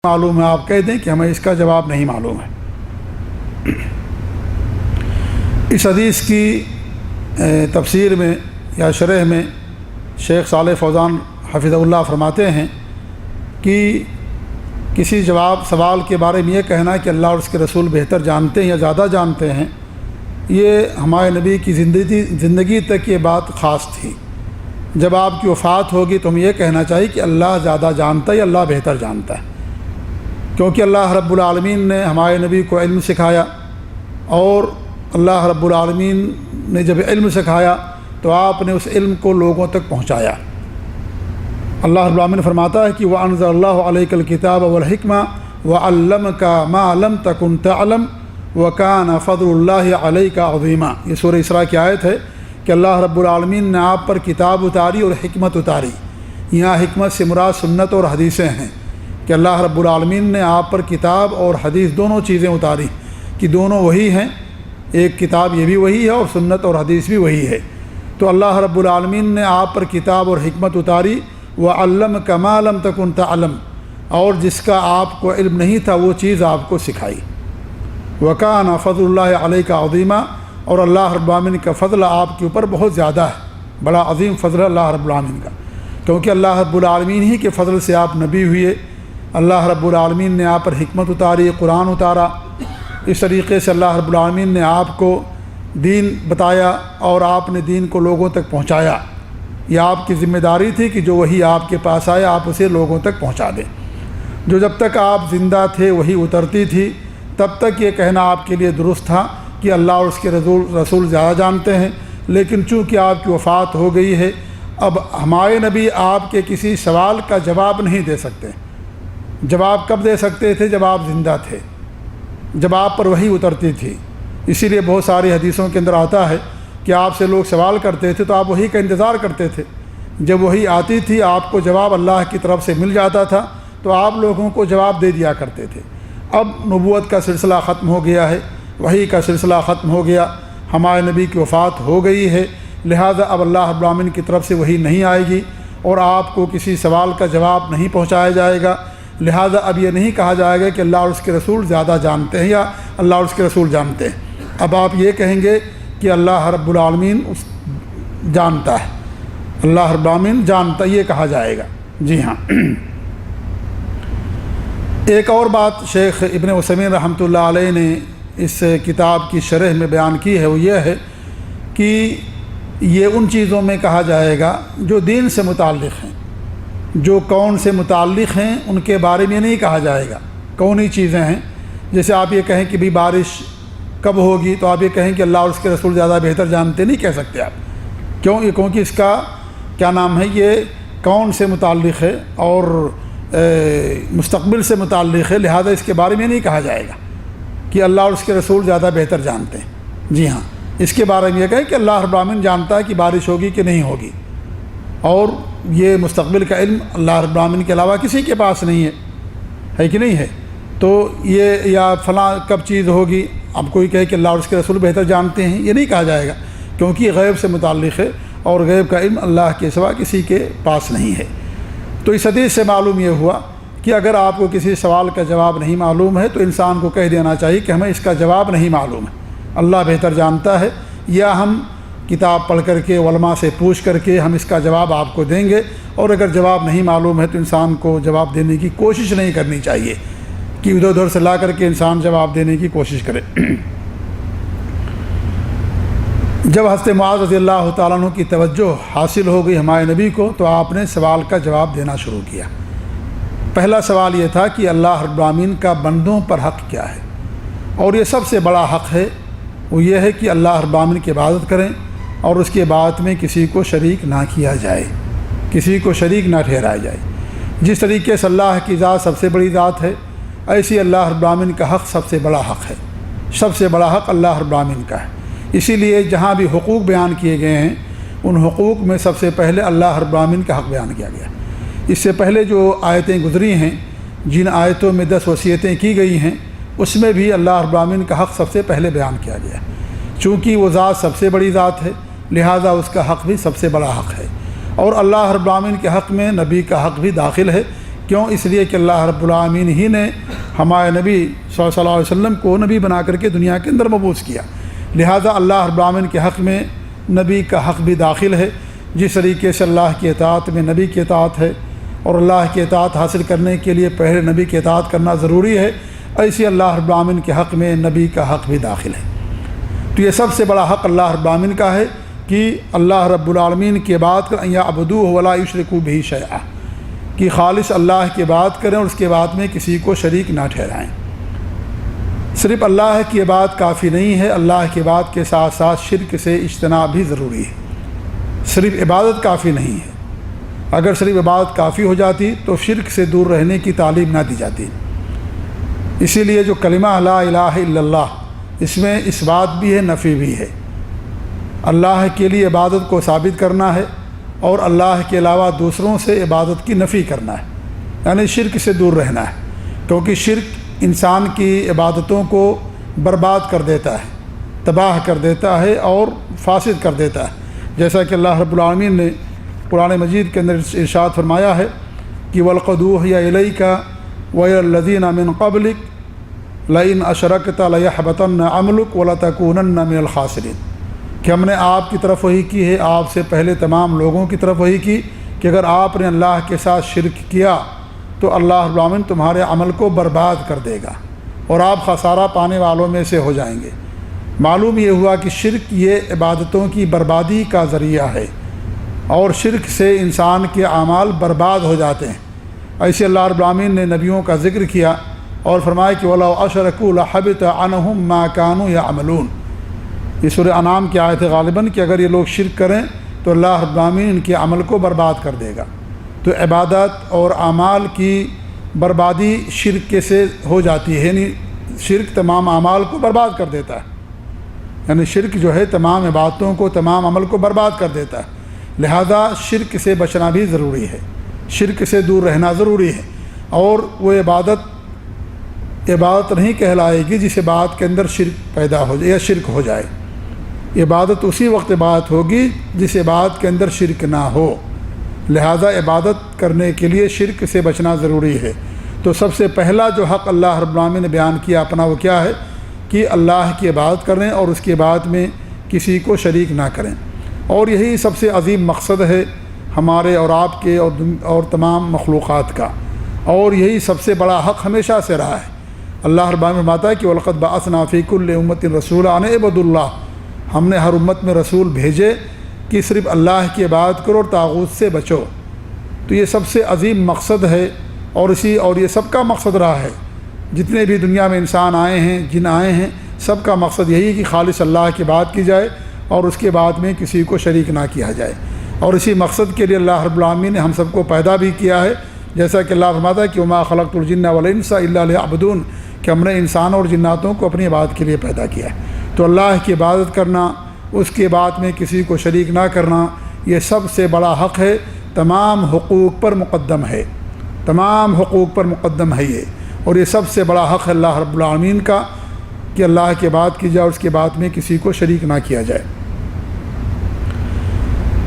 معلوم ہے، آپ کہہ دیں کہ ہمیں اس کا جواب نہیں معلوم ہے۔ اس حدیث کی تفسیر میں یا شرح میں شیخ صالح فوزان حفظہ اللہ فرماتے ہیں کہ کسی سوال کے بارے میں یہ کہنا کہ اللہ اور اس کے رسول بہتر جانتے ہیں یا زیادہ جانتے ہیں، یہ ہمارے نبی کی زندگی تک یہ بات خاص تھی۔ جب آپ کی وفات ہوگی تو ہمیں یہ کہنا چاہیے کہ اللہ زیادہ جانتا ہے یا اللہ بہتر جانتا ہے، کیونکہ اللہ رب العالمین نے ہمارے نبی کو علم سکھایا، اور اللہ رب العالمین نے جب علم سکھایا تو آپ نے اس علم کو لوگوں تک پہنچایا۔ اللہ رب العالمین فرماتا ہے کہ وَأَنزَلَ اللَّهُ عَلَيْكَ الْكِتَابَ وَالْحِكْمَةَ وَعَلَّمَكَ مَا لَمْ تَكُنْ تَعْلَمْ وَكَانَ فَضْلُ اللَّهِ عَلَيْكَ عَظِيمًا۔ یہ سورہ اسراء کی آیت ہے کہ اللہ رب العالمین نے آپ پر کتاب اتاری اور حکمت اتاری۔ یہاں حکمت سے مراد سنت اور حدیثیں ہیں کہ اللہ رب العالمین نے آپ پر کتاب اور حدیث دونوں چیزیں اتاری، کہ دونوں وہی ہیں، ایک کتاب یہ بھی وہی ہے اور سنت اور حدیث بھی وہی ہے۔ تو اللہ رب العالمین نے آپ پر کتاب اور حکمت اتاری، وَعَلَّمَكَ مَا لَمْ تَكُنْ تَعْلَمْ، اور جس کا آپ کو علم نہیں تھا وہ چیز آپ کو سکھائی۔ وَكَانَ فَضْلُ اللَّهِ عَلَيْكَ عَظِيمًا، اور اللہ رب العالمین کا فضل آپ کے اوپر بہت زیادہ ہے، بڑا عظیم فضل ہے اللہ رب العالمین کا، کیونکہ اللہ رب العالمین ہی کے فضل سے آپ نبی ہوئے۔ اللہ رب العالمین نے آپ پر حکمت اتاری، قرآن اتارا۔ اس طریقے سے اللہ رب العالمین نے آپ کو دین بتایا اور آپ نے دین کو لوگوں تک پہنچایا۔ یہ آپ کی ذمہ داری تھی کہ جو وہی آپ کے پاس آئے آپ اسے لوگوں تک پہنچا دیں۔ جو جب تک آپ زندہ تھے وہی اترتی تھی، تب تک یہ کہنا آپ کے لیے درست تھا کہ اللہ اور اس کے رسول زیادہ جانتے ہیں، لیکن چونکہ آپ کی وفات ہو گئی ہے، اب ہمارے نبی آپ کے کسی سوال کا جواب نہیں دے سکتے۔ جواب کب دے سکتے تھے؟ جب آپ زندہ تھے، جب آپ پر وحی اترتی تھی۔ اسی لیے بہت ساری حدیثوں کے اندر آتا ہے کہ آپ سے لوگ سوال کرتے تھے تو آپ وحی کا انتظار کرتے تھے۔ جب وحی آتی تھی آپ کو جواب اللہ کی طرف سے مل جاتا تھا تو آپ لوگوں کو جواب دے دیا کرتے تھے۔ اب نبوت کا سلسلہ ختم ہو گیا ہے، وحی کا سلسلہ ختم ہو گیا، ہمارے نبی کی وفات ہو گئی ہے، لہذا اب اللہ رب العالمین کی طرف سے وحی نہیں آئے گی اور آپ کو کسی سوال کا جواب نہیں پہنچایا جائے گا۔ لہذا اب یہ نہیں کہا جائے گا کہ اللہ اور اس کے رسول زیادہ جانتے ہیں یا اللہ اور اس کے رسول جانتے ہیں۔ اب آپ یہ کہیں گے کہ اللہ رب العالمین جانتا ہے، اللہ رب العالمین جانتا، یہ کہا جائے گا۔ جی ہاں، ایک اور بات شیخ ابن عثیمین رحمۃ اللہ علیہ نے اس کتاب کی شرح میں بیان کی ہے، وہ یہ ہے کہ یہ ان چیزوں میں کہا جائے گا جو دین سے متعلق ہیں، جو کون سے متعلق ہیں ان کے بارے میں نہیں کہا جائے گا۔ کونی چیزیں ہیں، جیسے آپ یہ کہیں کہ بھی بارش کب ہوگی تو آپ یہ کہیں کہ اللہ اور اس کے رسول زیادہ بہتر جانتے، نہیں کہہ سکتے آپ۔ کیوں؟ کیونکہ اس کا کیا نام ہے، یہ کون سے متعلق ہے اور مستقبل سے متعلق ہے، لہذا اس کے بارے میں نہیں کہا جائے گا کہ اللہ اور اس کے رسول زیادہ بہتر جانتے ہیں۔ جی ہاں، اس کے بارے میں یہ کہیں کہ اللہ رب العالمین جانتا ہے کہ بارش ہوگی کہ نہیں ہوگی، اور یہ مستقبل کا علم اللہ رب العالمین کے علاوہ کسی کے پاس نہیں ہے کہ نہیں ہے؟ تو یہ یا فلاں کب چیز ہوگی، اب کوئی کہے کہ اللہ اور اس کے رسول بہتر جانتے ہیں، یہ نہیں کہا جائے گا، کیونکہ یہ غیب سے متعلق ہے اور غیب کا علم اللہ کے سوا کسی کے پاس نہیں ہے۔ تو اس حدیث سے معلوم یہ ہوا کہ اگر آپ کو کسی سوال کا جواب نہیں معلوم ہے تو انسان کو کہہ دینا چاہیے کہ ہمیں اس کا جواب نہیں معلوم ہے، اللہ بہتر جانتا ہے، یا ہم کتاب پڑھ کر کے علماء سے پوچھ کر کے ہم اس کا جواب آپ کو دیں گے۔ اور اگر جواب نہیں معلوم ہے تو انسان کو جواب دینے کی کوشش نہیں کرنی چاہیے کہ ادھر ادھر سے لا کر کے انسان جواب دینے کی کوشش کرے۔ جب حضرت معاذ رضی اللہ تعالیٰ عنہ کی توجہ حاصل ہو گئی ہمارے نبی کو تو آپ نے سوال کا جواب دینا شروع کیا۔ پہلا سوال یہ تھا کہ اللہ رب العالمین کا بندوں پر حق کیا ہے، اور یہ سب سے بڑا حق ہے، وہ یہ ہے کہ اللہ رب العالمین کی عبادت کریں اور اس کے عبادت میں کسی کو شریک نہ کیا جائے، کسی کو شریک نہ ٹھہرایا جائے۔ جس طریقے سے اللہ کی ذات سب سے بڑی ذات ہے، ایسی اللہ رب العالمین کا حق سب سے بڑا حق ہے، سب سے بڑا حق اللہ رب العالمین کا ہے۔ اسی لیے جہاں بھی حقوق بیان کیے گئے ہیں ان حقوق میں سب سے پہلے اللہ رب العالمین کا حق بیان کیا گیا۔ اس سے پہلے جو آیتیں گزری ہیں، جن آیتوں میں 10 وصیتیں کی گئی ہیں، اس میں بھی اللہ رب العالمین کا حق سب سے پہلے بیان کیا گیا۔ چونکہ وہ ذات سب سے بڑی ذات ہے لہذا اس کا حق بھی سب سے بڑا حق ہے، اور اللہ رب العالمین کے حق میں نبی کا حق بھی داخل ہے کیوں؟ اس لیے کہ اللہ رب العالمین ہی نے ہمارے نبی صلی اللہ علیہ وسلم کو نبی بنا کر کے دنیا کے اندر مبعوث کیا، لہذا اللہ رب العالمین کے حق میں نبی کا حق بھی داخل ہے۔ جس طریقے سے اللہ کی اطاعت میں نبی کی اطاعت ہے اور اللہ کی اطاعت حاصل کرنے کے لیے پہلے نبی کی اطاعت کرنا ضروری ہے، ایسے اللہ رب العالمین کے حق میں نبی کا حق بھی داخل ہے۔ تو یہ سب سے بڑا حق اللہ رب العالمین کا ہے کہ اللہ رب العالمین کی عبادت کریں، یعبدوہ ولا یشرکوا بہ شیئا، کہ خالص اللہ کی عبادت کریں اور اس کے بعد میں کسی کو شریک نہ ٹھہرائیں۔ صرف اللہ کی عبادت کافی نہیں ہے، اللہ کی عبادت کے ساتھ ساتھ شرک سے اجتناب بھی ضروری ہے۔ صرف عبادت کافی نہیں ہے، اگر صرف عبادت کافی ہو جاتی تو شرک سے دور رہنے کی تعلیم نہ دی جاتی۔ اسی لیے جو کلمہ لا الہ الا اللہ، اس میں اس بات بھی ہے، نفی بھی ہے۔ اللہ کے لیے عبادت کو ثابت کرنا ہے اور اللہ کے علاوہ دوسروں سے عبادت کی نفی کرنا ہے، یعنی شرک سے دور رہنا ہے، کیونکہ شرک انسان کی عبادتوں کو برباد کر دیتا ہے، تباہ کر دیتا ہے اور فاسد کر دیتا ہے، جیسا کہ اللہ رب العالمین نے قرآن مجید کے اندر ارشاد فرمایا ہے کہ وَلَقَدْ أُوحِيَ إِلَيْكَ وَإِلَى الَّذِينَ مِن قَبْلِكَ لَئِنْ أَشْرَكْتَ لَيَحْبَطَنَّ عَمْلُكَ وَلَتَكُونَنَّ مِنَ الْخَاسِرِينَ، کہ ہم نے آپ کی طرف وحی کی ہے، آپ سے پہلے تمام لوگوں کی طرف وحی کی کہ اگر آپ نے اللہ کے ساتھ شرک کیا تو اللہ رب العالمین تمہارے عمل کو برباد کر دے گا اور آپ خسارہ پانے والوں میں سے ہو جائیں گے۔ معلوم یہ ہوا کہ شرک یہ عبادتوں کی بربادی کا ذریعہ ہے اور شرک سے انسان کے اعمال برباد ہو جاتے ہیں۔ ایسے اللہ رب العالمین نے نبیوں کا ذکر کیا اور فرمایا کہ وَلَوْ أَشْرَكُوا لَحَبِطَ عَنْهُمْ مَا كَانُوا يَعْمَلُونَ، یہ سورہ انعام کی آیت ہے غالباً، کہ اگر یہ لوگ شرک کریں تو اللہ رب العالمین ان کے عمل کو برباد کر دے گا۔ تو عبادت اور اعمال کی بربادی شرک کے سے ہو جاتی ہے، یعنی شرک تمام اعمال کو برباد کر دیتا ہے، یعنی شرک جو ہے تمام عبادتوں کو، تمام عمل کو برباد کر دیتا ہے، لہذا شرک سے بچنا بھی ضروری ہے، شرک سے دور رہنا ضروری ہے۔ اور وہ عبادت نہیں کہلائے گی جس عبادت کے اندر شرک پیدا ہو جائے یا شرک ہو جائے، عبادت اسی وقت عبادت ہوگی جس عبادت کے اندر شرک نہ ہو، لہذا عبادت کرنے کے لیے شرک سے بچنا ضروری ہے۔ تو سب سے پہلا جو حق اللہ رب العالمین نے بیان کیا اپنا، وہ کیا ہے کہ اللہ کی عبادت کریں اور اس کی عبادت میں کسی کو شریک نہ کریں، اور یہی سب سے عظیم مقصد ہے ہمارے اور آپ کے اور تمام مخلوقات کا، اور یہی سب سے بڑا حق ہمیشہ سے رہا ہے۔ اللہ رب العالمین فرماتا ہے کہ وَلَقَدْ بَعَثْنَا فِي كُلِّ أُمَّةٍ رَسُولًا أَنِ اعْبُدُوا اللَّهَ، ہم نے ہر امت میں رسول بھیجے کہ صرف اللہ کی عبادت کرو اور طاغوت سے بچو۔ تو یہ سب سے عظیم مقصد ہے اور یہ سب کا مقصد رہا ہے، جتنے بھی دنیا میں انسان آئے ہیں، جن آئے ہیں، سب کا مقصد یہی کہ خالص اللہ کی بات کی جائے اور اس کے بعد میں کسی کو شریک نہ کیا جائے، اور اسی مقصد کے لیے اللہ رب العالمین نے ہم سب کو پیدا بھی کیا ہے، جیسا کہ اللہ فرماتا ہے کہ وما خلقت الجن والانس الا لیعبدون، کہ ہم نے انسان اور جناتوں کو اپنی عبادت کے لیے پیدا کیا ہے۔ تو اللہ کی عبادت کرنا، اس کے بعد میں کسی کو شریک نہ کرنا، یہ سب سے بڑا حق ہے، تمام حقوق پر مقدم ہے، تمام حقوق پر مقدم ہے یہ، اور یہ سب سے بڑا حق ہے اللہ رب العالمین کا کہ اللہ کی عبادت کی جائے اور اس کے بعد میں کسی کو شریک نہ کیا جائے۔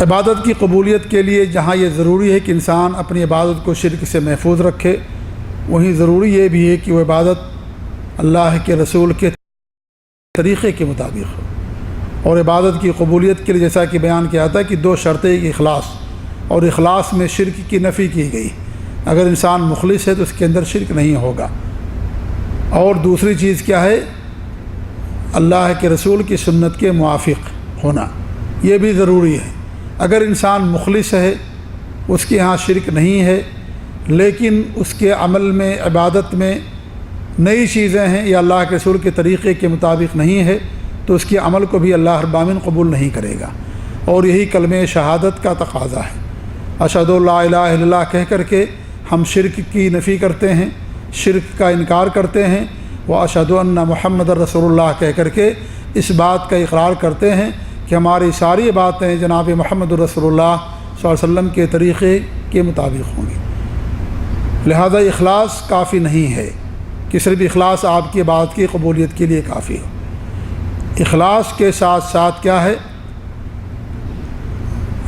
عبادت کی قبولیت کے لیے جہاں یہ ضروری ہے کہ انسان اپنی عبادت کو شرک سے محفوظ رکھے، وہیں ضروری یہ بھی ہے کہ وہ عبادت اللہ کے رسول کے طریقے کے مطابق ہو، اور عبادت کی قبولیت کے لیے جیسا کہ بیان کیا جاتا ہے کہ دو شرطیں، اخلاص، اور اخلاص میں شرک کی نفی کی گئی، اگر انسان مخلص ہے تو اس کے اندر شرک نہیں ہوگا۔ اور دوسری چیز کیا ہے؟ اللہ کے رسول کی سنت کے موافق ہونا، یہ بھی ضروری ہے۔ اگر انسان مخلص ہے، اس کے ہاں شرک نہیں ہے، لیکن اس کے عمل میں، عبادت میں نئی چیزیں ہیں یا اللہ کے رسول کے طریقے کے مطابق نہیں ہے، تو اس کے عمل کو بھی اللہ رب العالمین قبول نہیں کرے گا، اور یہی کلمہ شہادت کا تقاضا ہے۔ اشہد لا الہ الا اللہ کہہ کر کے ہم شرک کی نفی کرتے ہیں، شرک کا انکار کرتے ہیں، واشہد ان محمد رسول اللہ کہہ کر کے اس بات کا اقرار کرتے ہیں کہ ہماری ساری باتیں جناب محمد رسول اللہ صلی اللہ علیہ وسلم کے طریقے کے مطابق ہوں گی۔ لہذا اخلاص کافی نہیں ہے کہ صرف اخلاص آپ کی بات کی قبولیت کے لیے کافی ہو، اخلاص کے ساتھ ساتھ کیا ہے؟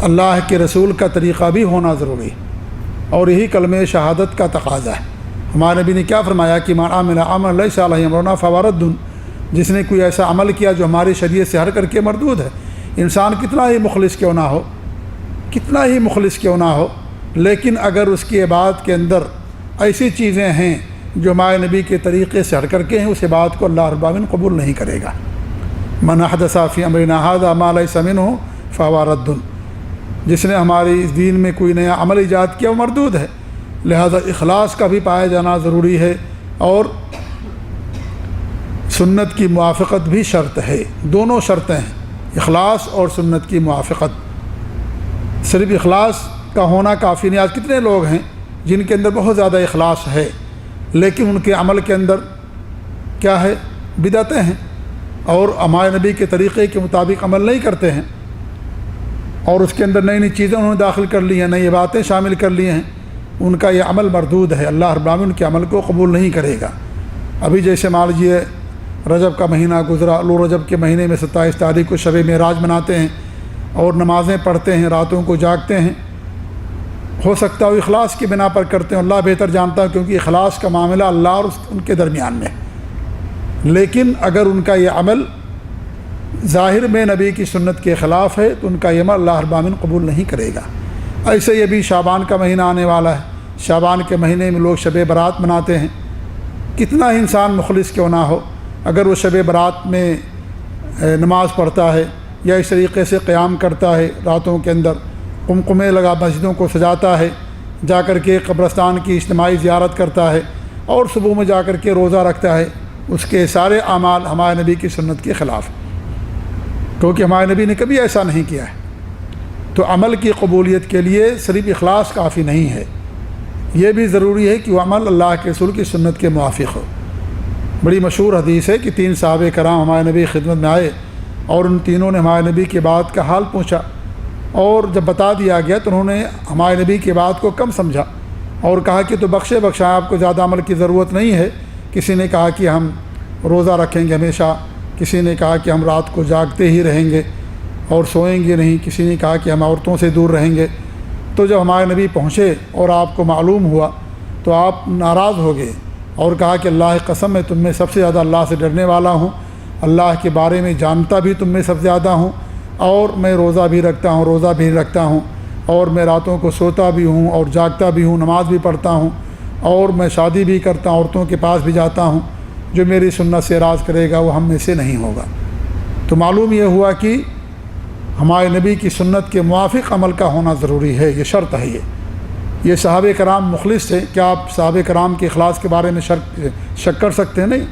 اللہ کے رسول کا طریقہ بھی ہونا ضروری ہے، اور یہی کلمہ شہادت کا تقاضا ہے۔ ہمارے نبی نے کیا فرمایا کہ من عمل عملا لیس علیہ امرنا فہو رد، جس نے کوئی ایسا عمل کیا جو ہماری شریعت سے ہٹ کر کے مردود ہے۔ انسان کتنا ہی مخلص کیوں نہ ہو، کتنا ہی مخلص کیوں نہ ہو، لیکن اگر اس کی عبادت کے اندر ایسی چیزیں ہیں جو ہمارے نبی کے طریقے سے ہٹ کر کے ہیں، اس عبادت کو اللہ رب العالمین قبول نہیں کرے گا۔ من احدث فی امرنا ھذا ما لیس منہ فہو رد، جس نے ہماری اس دین میں کوئی نیا عمل ایجاد کیا وہ مردود ہے۔ لہذا اخلاص کا بھی پایا جانا ضروری ہے، اور سنت کی موافقت بھی شرط ہے۔ دونوں شرطیں ہیں، اخلاص اور سنت کی موافقت۔ صرف اخلاص کا ہونا کافی نہیں۔ آج کتنے لوگ ہیں جن کے اندر بہت زیادہ اخلاص ہے، لیکن ان کے عمل کے اندر کیا ہے؟ بدعتیں ہیں، اور ہمارے نبی کے طریقے کے مطابق عمل نہیں کرتے ہیں، اور اس کے اندر نئی نئی چیزیں انہوں نے داخل کر لی ہیں، نئی باتیں شامل کر لی ہیں۔ ان کا یہ عمل مردود ہے، اللہ رب العالمین ان کے عمل کو قبول نہیں کرے گا۔ ابھی جیسے مان لیجیے رجب کا مہینہ گزرا، لو رجب کے مہینے میں 27 تاریخ کو شب معراج مناتے ہیں اور نمازیں پڑھتے ہیں، راتوں کو جاگتے ہیں۔ ہو سکتا ہے وہ اخلاص کی بنا پر کرتے ہیں، اللہ بہتر جانتا ہے، کیونکہ اخلاص کا معاملہ اللہ اور ان کے درمیان میں۔ لیکن اگر ان کا یہ عمل ظاہر میں نبی کی سنت کے خلاف ہے تو ان کا یہ عمل اللہ رب العالمین قبول نہیں کرے گا۔ ایسے ہی ابھی شعبان کا مہینہ آنے والا ہے، شعبان کے مہینے میں لوگ شب برات مناتے ہیں۔ کتنا ہی انسان مخلص کیوں نہ ہو، اگر وہ شب برات میں نماز پڑھتا ہے یا اس طریقے سے قیام کرتا ہے، راتوں کے اندر قمقمے لگا مسجدوں کو سجاتا ہے، جا کر کے قبرستان کی اجتماعی زیارت کرتا ہے، اور صبح میں جا کر کے روزہ رکھتا ہے، اس کے سارے اعمال ہمارے نبی کی سنت کے خلاف ہیں، کیونکہ ہمارے نبی نے کبھی ایسا نہیں کیا ہے۔ تو عمل کی قبولیت کے لیے صرف اخلاص کافی نہیں ہے، یہ بھی ضروری ہے کہ وہ عمل اللہ کے رسول کی سنت کے موافق ہو۔ بڑی مشہور حدیث ہے کہ 3 صحابہ کرام ہمارے نبی کی خدمت میں آئے، اور ان تینوں نے ہمارے نبی کی بات کا حال پوچھا، اور جب بتا دیا گیا تو انہوں نے ہمارے نبی کی بات کو کم سمجھا اور کہا کہ تو بخشائیں، آپ کو زیادہ عمل کی ضرورت نہیں ہے۔ کسی نے کہا کہ ہم روزہ رکھیں گے ہمیشہ، کسی نے کہا کہ ہم رات کو جاگتے ہی رہیں گے اور سوئیں گے نہیں، کسی نے کہا کہ ہم عورتوں سے دور رہیں گے۔ تو جب ہمارے نبی پہنچے اور آپ کو معلوم ہوا تو آپ ناراض ہو گئے اور کہا کہ اللہ کی قسم میں تم میں سب سے زیادہ اللہ سے ڈرنے والا ہوں، اللہ کے بارے میں جانتا بھی تم میں سب سے زیادہ ہوں، اور میں روزہ بھی رکھتا ہوں، اور میں راتوں کو سوتا بھی ہوں اور جاگتا بھی ہوں، نماز بھی پڑھتا ہوں، اور میں شادی بھی کرتا ہوں، عورتوں کے پاس بھی جاتا ہوں۔ جو میری سنت سے اعراض کرے گا وہ ہم میں سے نہیں ہوگا۔ تو معلوم یہ ہوا کہ ہمارے نبی کی سنت کے موافق عمل کا ہونا ضروری ہے، یہ شرط ہے۔ یہ صحابہ کرام مخلص تھے، کیا آپ صحابہ کرام کے اخلاص کے بارے میں شک کر سکتے ہیں؟ نہیں،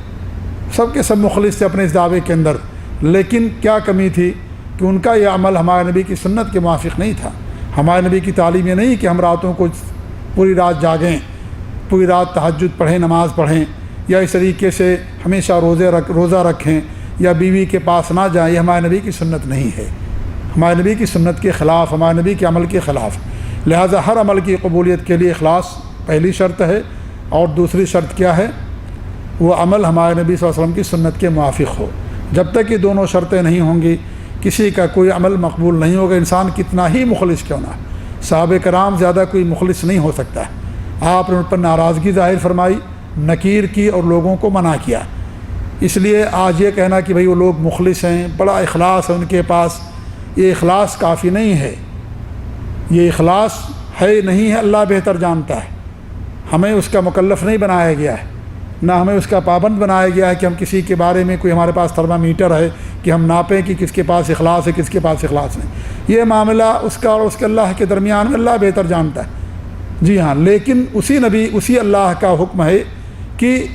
سب کے سب مخلص تھے اپنے اس دعوے کے اندر، لیکن کیا کمی تھی کہ ان کا یہ عمل ہمارے نبی کی سنت کے موافق نہیں تھا۔ ہمارے نبی کی تعلیم یہ نہیں کہ ہم راتوں کو پوری رات جاگیں، پوری رات تہجد پڑھیں، نماز پڑھیں، یا اس طریقے سے ہمیشہ روزہ رکھیں یا بیوی کے پاس نہ جائیں۔ یہ ہمارے نبی کی سنت نہیں ہے، ہمارے نبی کی سنت کے خلاف، ہمارے نبی کے عمل کے خلاف۔ لہذا ہر عمل کی قبولیت کے لیے اخلاص پہلی شرط ہے، اور دوسری شرط کیا ہے؟ وہ عمل ہمارے نبی صلی اللہ علیہ وسلم کی سنت کے موافق ہو۔ جب تک یہ دونوں شرطیں نہیں ہوں گی کسی کا کوئی عمل مقبول نہیں ہوگا، انسان کتنا ہی مخلص کیوں نہ۔ صحابہ کرام زیادہ کوئی مخلص نہیں ہو سکتا ہے۔ آپ نے ان پر ناراضگی ظاہر فرمائی، نکیر کی اور لوگوں کو منع کیا۔ اس لیے آج یہ کہنا کہ بھئی وہ لوگ مخلص ہیں، بڑا اخلاص ہے ان کے پاس، یہ اخلاص کافی نہیں ہے۔ یہ اخلاص ہے نہیں ہے، اللہ بہتر جانتا ہے۔ ہمیں اس کا مکلف نہیں بنایا گیا ہے، نہ ہمیں اس کا پابند بنایا گیا ہے کہ ہم کسی کے بارے میں کوئی ہمارے پاس تھرمامیٹر ہے کہ ہم ناپیں کہ کس کے پاس اخلاص ہے، کس کے پاس اخلاص نہیں۔ یہ معاملہ اس کا اور اس کے اللہ کے درمیان میں اللہ بہتر جانتا ہے۔ جی ہاں، لیکن اسی اللہ کا حکم ہے کہ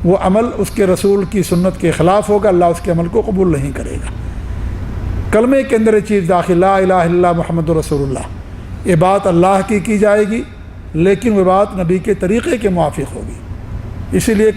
وہ عمل اس کے رسول کی سنت کے خلاف ہوگا، اللہ اس کے عمل کو قبول نہیں کرے گا۔ کلمے کے اندر یہ چیز داخل، لا الہ الا اللہ محمد رسول اللہ، یہ بات اللہ کی جائے گی، لیکن وہ بات نبی کے طریقے کے موافق ہوگی۔ اسی لیے